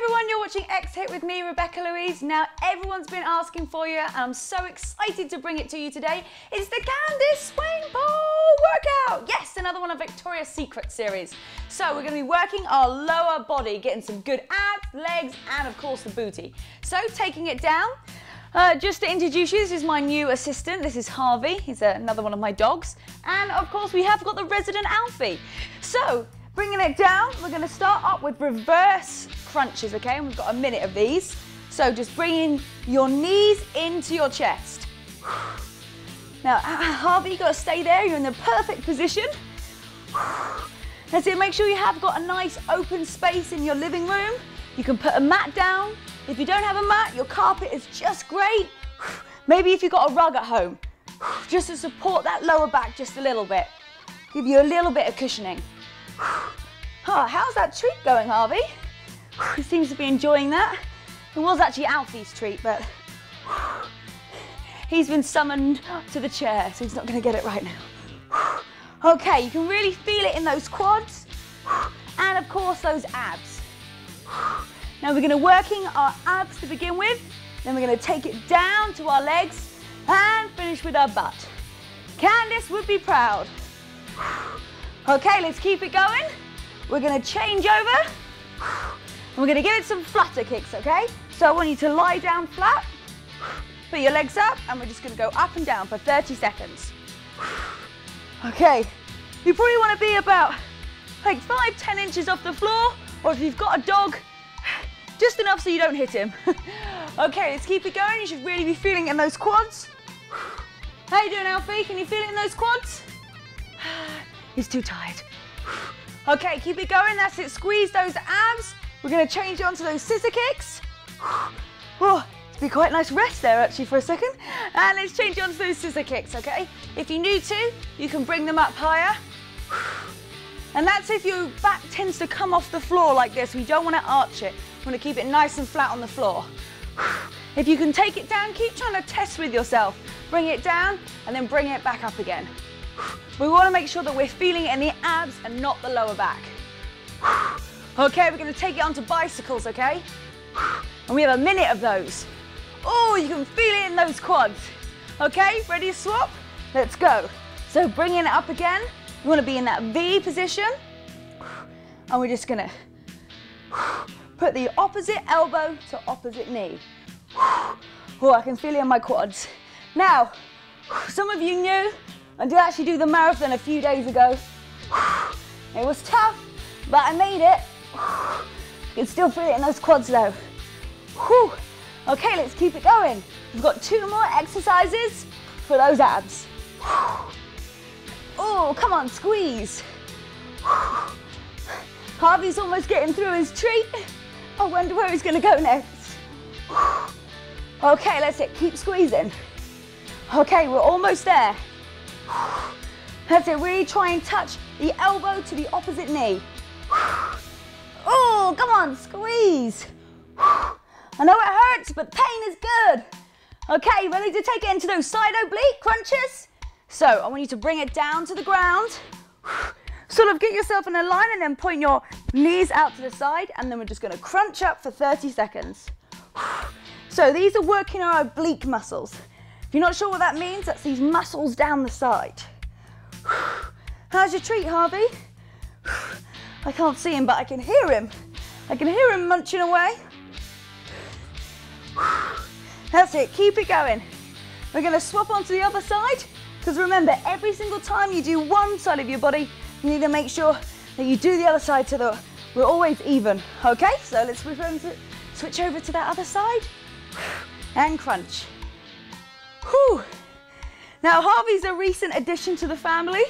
everyone, you're watching XHIT with me, Rebecca-Louise. Now, everyone's been asking for you, and I'm so excited to bring it to you today. It's the Candice Swanepoel workout. Yes, another one of Victoria's Secret series. So we're going to be working our lower body, getting some good abs, legs, and of course the booty. So taking it down, just to introduce you, this is my new assistant. This is Harvey. He's another one of my dogs. And of course, we have got the resident Alfie. So, bringing it down, we're going to start up with reverse crunches, okay? And we've got a minute of these. So just bringing your knees into your chest. Now, Harvey, you've got to stay there. You're in the perfect position. That's it. Make sure you have got a nice open space in your living room. You can put a mat down. If you don't have a mat, your carpet is just great. Maybe if you've got a rug at home, just to support that lower back just a little bit. Give you a little bit of cushioning. Oh, how's that treat going, Harvey? He seems to be enjoying that. It was actually Alfie's treat, but he's been summoned to the chair, so he's not going to get it right now. Okay, you can really feel it in those quads and, of course, those abs. Now we're going to working our abs to begin with, then we're going to take it down to our legs and finish with our butt. Candice would be proud. Okay, let's keep it going. We're going to change over and we're going to give it some flutter kicks, okay? So I want you to lie down flat, put your legs up, and we're just going to go up and down for 30 seconds. Okay, you probably want to be about like 5–10 inches off the floor, or if you've got a dog, just enough so you don't hit him. Okay, let's keep it going. You should really be feeling it in those quads. How you doing, Alfie? Can you feel it in those quads? He's too tired. Okay, keep it going. That's it. Squeeze those abs. We're going to change it onto those scissor kicks. Oh, it's been quite a nice rest there actually for a second. And let's change it onto those scissor kicks, okay? If you need to, you can bring them up higher. And that's if your back tends to come off the floor like this. We don't want to arch it. We want to keep it nice and flat on the floor. If you can take it down, keep trying to test with yourself. Bring it down and then bring it back up again. We want to make sure that we're feeling it in the abs and not the lower back. Okay, we're going to take it onto bicycles, okay? And we have a minute of those. Oh, you can feel it in those quads. Okay, ready to swap? Let's go. So bringing it up again. You want to be in that V position. And we're just going to put the opposite elbow to opposite knee. Oh, I can feel it in my quads. Now, some of you knew I did actually do the marathon a few days ago. It was tough, but I made it. You can still feel it in those quads though. Whew. Okay, let's keep it going. We've got 2 more exercises for those abs. Oh, come on, squeeze. Harvey's almost getting through his treat. I wonder where he's going to go next. Okay, that's it. Keep squeezing. Okay, we're almost there. That's it. Really try and touch the elbow to the opposite knee. Oh, come on, squeeze. I know it hurts, but pain is good. Okay, ready to take it into those side oblique crunches? So I want you to bring it down to the ground. Sort of get yourself in a line and then point your knees out to the side, and then we're just going to crunch up for 30 seconds. So these are working our oblique muscles. If you're not sure what that means, that's these muscles down the side. How's your treat, Harvey? I can't see him, but I can hear him. I can hear him munching away. That's it, keep it going. We're going to swap onto the other side, because remember, every single time you do one side of your body, you need to make sure that you do the other side so that we're always even. Okay, so let's switch over to that other side and crunch. Whew. Now, Harvey's a recent addition to the family.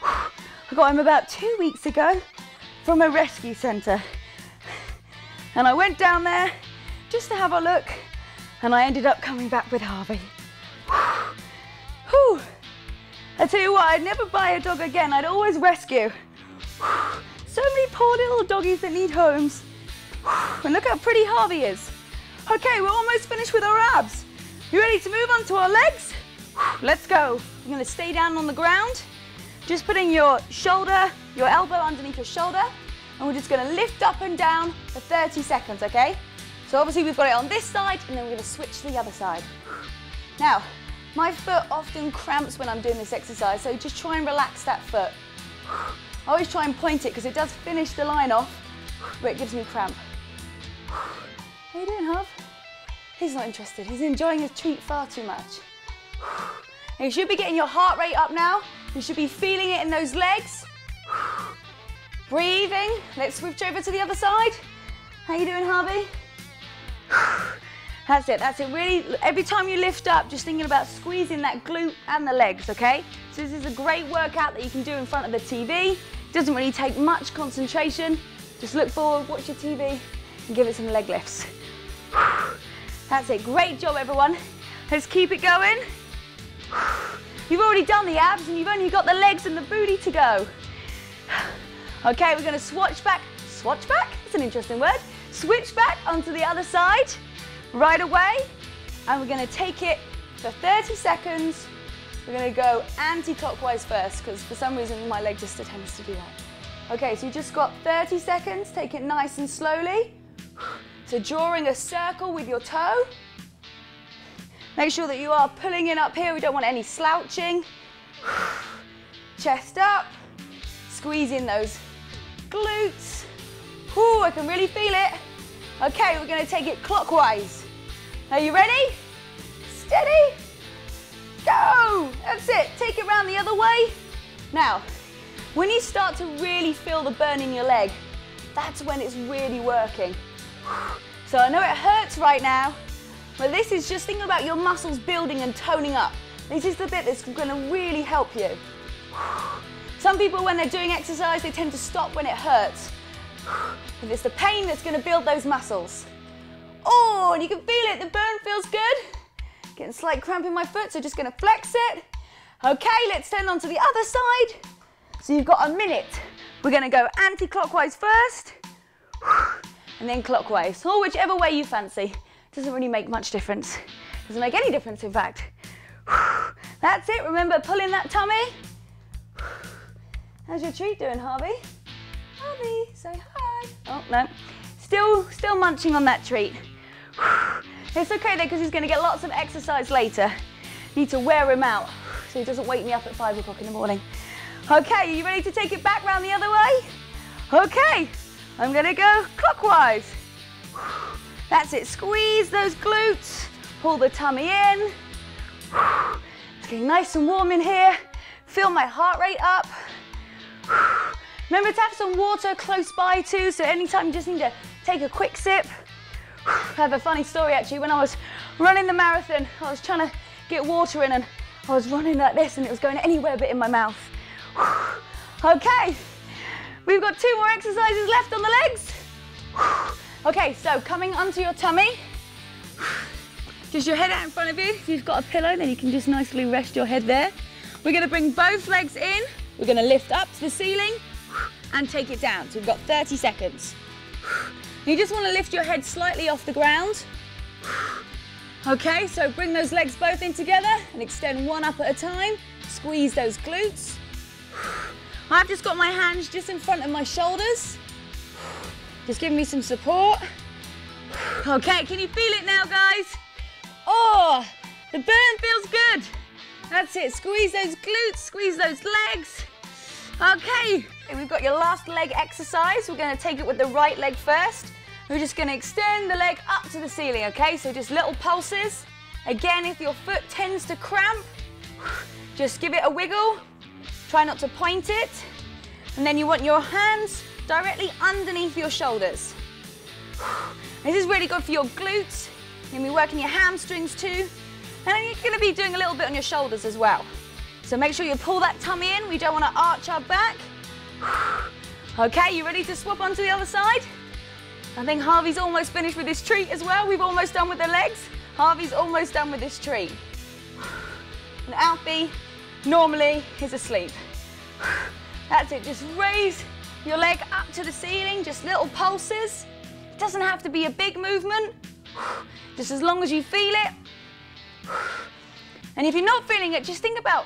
I got him about 2 weeks ago from a rescue centre. And I went down there just to have a look, and I ended up coming back with Harvey. Whew. I tell you what, I'd never buy a dog again. I'd always rescue. So many poor little doggies that need homes. And look how pretty Harvey is. Okay, we're almost finished with our abs. You ready to move on to our legs? Let's go. You're going to stay down on the ground. Just putting your shoulder, your elbow underneath your shoulder. and we're just going to lift up and down for 30 seconds, okay? So obviously we've got it on this side, and then we're going to switch to the other side. Now, my foot often cramps when I'm doing this exercise, so just try and relax that foot. I always try and point it because it does finish the line off, but it gives me cramp. How you doing, Harv? He's not interested. He's enjoying his treat far too much. And you should be getting your heart rate up now. You should be feeling it in those legs. Breathing. Let's switch over to the other side. How you doing, Harvey? That's it, that's it. Really, every time you lift up, just thinking about squeezing that glute and the legs, okay? So this is a great workout that you can do in front of the TV. Doesn't really take much concentration. Just look forward, watch your TV, and give it some leg lifts. That's it, great job, everyone. Let's keep it going. You've already done the abs, and you've only got the legs and the booty to go. Okay, we're gonna swatch back. Swatch back? That's an interesting word. Switch back onto the other side. Right away, and we're going to take it for 30 seconds. We're going to go anti-clockwise first, because for some reason my leg just tends to do that. Okay, so you just got 30 seconds. Take it nice and slowly. So drawing a circle with your toe. Make sure that you are pulling in up here. We don't want any slouching. Chest up. Squeeze in those glutes. Ooh, I can really feel it. Okay, we're going to take it clockwise. Are you ready? Steady. Go. That's it. Take it round the other way. Now, when you start to really feel the burn in your leg, that's when it's really working. So I know it hurts right now, but this is just thinking about your muscles building and toning up. This is the bit that's going to really help you. Some people, when they're doing exercise, they tend to stop when it hurts. But it's the pain that's going to build those muscles. Oh, and you can feel it. The burn feels good. Getting a slight cramp in my foot, so just going to flex it. Okay, let's turn on to the other side. So you've got a minute. We're going to go anti-clockwise first, and then clockwise, or whichever way you fancy. Doesn't really make much difference. Doesn't make any difference, in fact. That's it. Remember, pull in that tummy. How's your treat doing, Harvey? Harvey, say hi. Oh, no. Still munching on that treat. It's okay though, because he's going to get lots of exercise later. Need to wear him out so he doesn't wake me up at 5 o'clock in the morning. Okay, are you ready to take it back round the other way? Okay, I'm going to go clockwise. That's it. Squeeze those glutes. Pull the tummy in. It's getting nice and warm in here. Feel my heart rate up. Remember to have some water close by too, so anytime you just need to take a quick sip. I have a funny story actually. When I was running the marathon, I was trying to get water in and I was running like this and it was going anywhere but in my mouth. Okay, we've got 2 more exercises left on the legs. Okay, so coming onto your tummy. Just your head out in front of you. If you've got a pillow, then you can just nicely rest your head there. We're going to bring both legs in. We're going to lift up to the ceiling and take it down. So we've got 30 seconds. You just want to lift your head slightly off the ground. Okay, so bring those legs both in together and extend one up at a time. Squeeze those glutes. I've just got my hands just in front of my shoulders. Just giving me some support. Okay, can you feel it now, guys? Oh, the burn feels good. That's it, squeeze those glutes, squeeze those legs. Okay, we've got your last leg exercise. We're going to take it with the right leg first. We're just going to extend the leg up to the ceiling, okay? So just little pulses. Again, if your foot tends to cramp, just give it a wiggle. Try not to point it. And then you want your hands directly underneath your shoulders. This is really good for your glutes. You're going to be working your hamstrings too. And you're going to be doing a little bit on your shoulders as well. So make sure you pull that tummy in. We don't want to arch our back. Okay, you ready to swap onto the other side? I think Harvey's almost finished with his treat as well. We've almost done with the legs. Harvey's almost done with his treat. And Alfie normally is asleep. That's it, just raise your leg up to the ceiling, just little pulses. It doesn't have to be a big movement, just as long as you feel it. And if you're not feeling it, just think about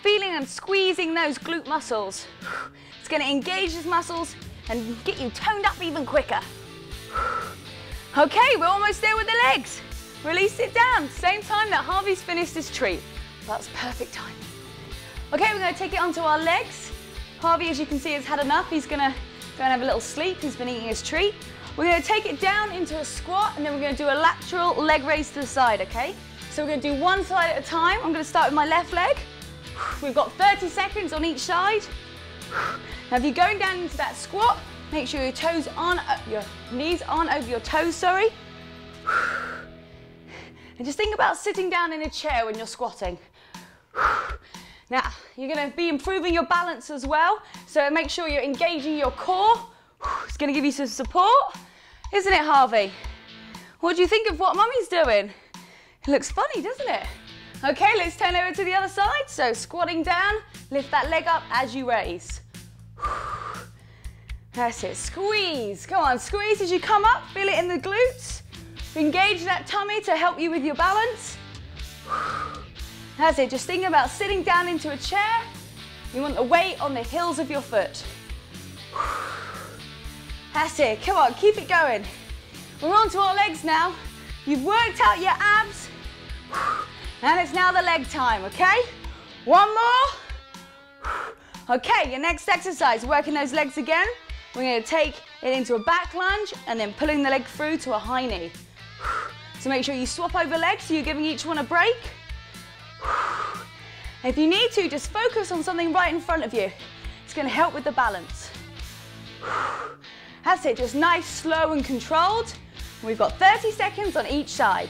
feeling and squeezing those glute muscles. It's going to engage those muscles, and get you toned up even quicker. Okay, we're almost there with the legs. Release it down, same time that Harvey's finished his treat. That's perfect time. Okay, we're gonna take it onto our legs. Harvey, as you can see, has had enough. He's gonna go and have a little sleep. He's been eating his treat. We're gonna take it down into a squat, and then we're gonna do a lateral leg raise to the side, okay? So we're gonna do one side at a time. I'm gonna start with my left leg. We've got 30 seconds on each side. Now, if you're going down into that squat, make sure your toes aren't, your knees aren't over your toes, sorry. And just think about sitting down in a chair when you're squatting. Now, you're going to be improving your balance as well, so make sure you're engaging your core. It's going to give you some support, isn't it, Harvey? What do you think of what Mummy's doing? It looks funny, doesn't it? Okay, let's turn over to the other side. So squatting down, lift that leg up as you raise. That's it, squeeze. Come on, squeeze as you come up, feel it in the glutes. Engage that tummy to help you with your balance. That's it, just thinking about sitting down into a chair. You want the weight on the heels of your foot. That's it, come on, keep it going. We're on to our legs now. You've worked out your abs, and it's now the leg time, okay? One more. Okay, your next exercise, working those legs again. We're gonna take it into a back lunge and then pulling the leg through to a high knee. So make sure you swap over legs so you're giving each one a break. If you need to, just focus on something right in front of you. It's gonna help with the balance. That's it, just nice, slow and controlled. We've got 30 seconds on each side.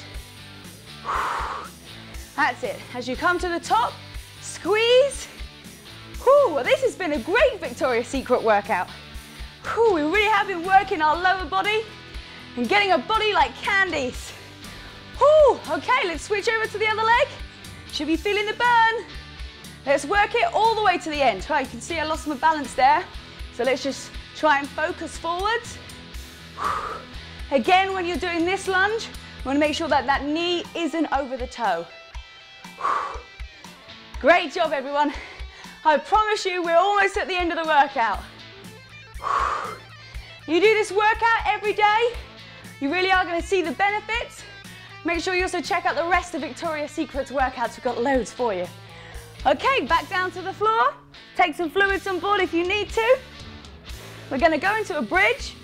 That's it, as you come to the top, squeeze. Well, this has been a great Victoria's Secret workout. We really have been working our lower body and getting a body like Candice. Okay, let's switch over to the other leg. Should be feeling the burn. Let's work it all the way to the end. Right, you can see I lost my balance there. So let's just try and focus forwards. Again, when you're doing this lunge, you want to make sure that that knee isn't over the toe. Great job, everyone. I promise you, we're almost at the end of the workout. You do this workout every day, you really are going to see the benefits. Make sure you also check out the rest of Victoria's Secret's workouts. We've got loads for you. Okay, back down to the floor. Take some fluids on board if you need to. We're going to go into a bridge.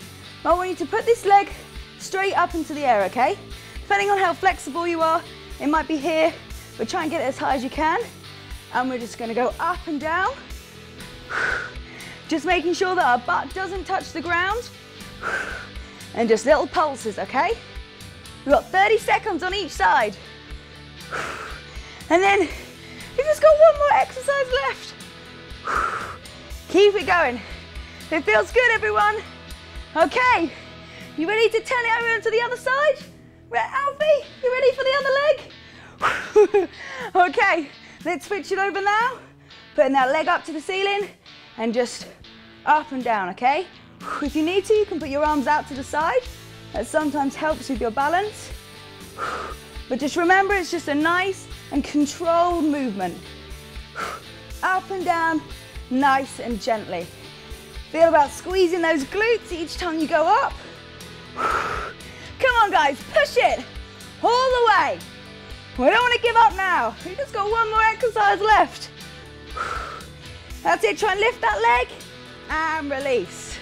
I want you to put this leg straight up into the air, okay? Depending on how flexible you are, it might be here, but try and get it as high as you can. And we're just going to go up and down. Just making sure that our butt doesn't touch the ground. And just little pulses, okay? We've got 30 seconds on each side. And then you've just got one more exercise left. Keep it going. It feels good, everyone. Okay, you ready to turn it over to the other side? Alfie, you ready for the other leg? Okay, let's switch it over now. Putting that leg up to the ceiling and just up and down, okay? If you need to, you can put your arms out to the side. That sometimes helps with your balance. But just remember, it's just a nice and controlled movement. Up and down, nice and gently. Feel about squeezing those glutes each time you go up. Come on, guys, push it all the way. We don't want to give up now. We've just got one more exercise left. That's it, try and lift that leg and release.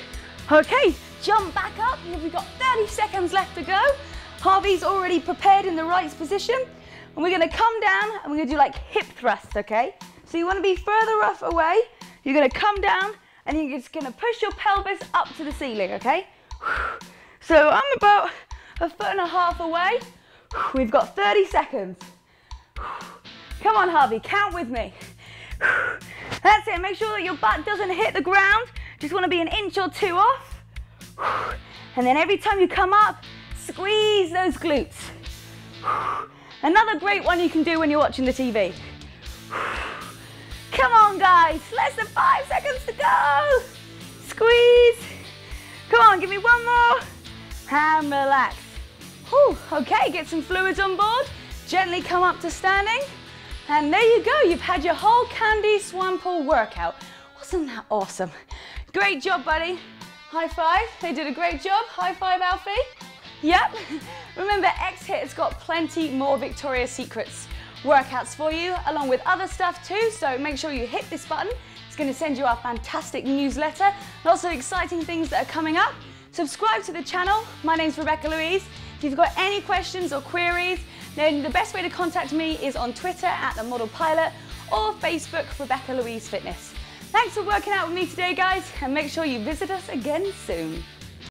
Okay, jump back up. We've got 30 seconds left to go. Harvey's already prepared in the right position. And we're gonna come down and we're gonna do like hip thrusts, okay? So you wanna be further off away. You're gonna come down and you're just gonna push your pelvis up to the ceiling, okay? So I'm about 1.5 feet away. We've got 30 seconds. Come on, Harvey, count with me. That's it, make sure that your butt doesn't hit the ground. Just want to be an inch or two off. And then every time you come up, squeeze those glutes. Another great one you can do when you're watching the TV. Come on, guys, less than 5 seconds to go. Squeeze. Come on, give me one more. And relax. Okay, get some fluids on board. Gently come up to standing. And there you go, you've had your whole Candice Swanepoel workout. Wasn't that awesome? Great job, buddy. High five, they did a great job. High five, Alfie. Yep. Remember, XHIT has got plenty more Victoria's Secrets workouts for you, along with other stuff too, so make sure you hit this button. It's going to send you our fantastic newsletter, lots of exciting things that are coming up. Subscribe to the channel. My name's Rebecca-Louise. If you've got any questions or queries, then the best way to contact me is on Twitter @TheModelPilot or Facebook Rebecca-Louise Fitness. Thanks for working out with me today, guys, and make sure you visit us again soon.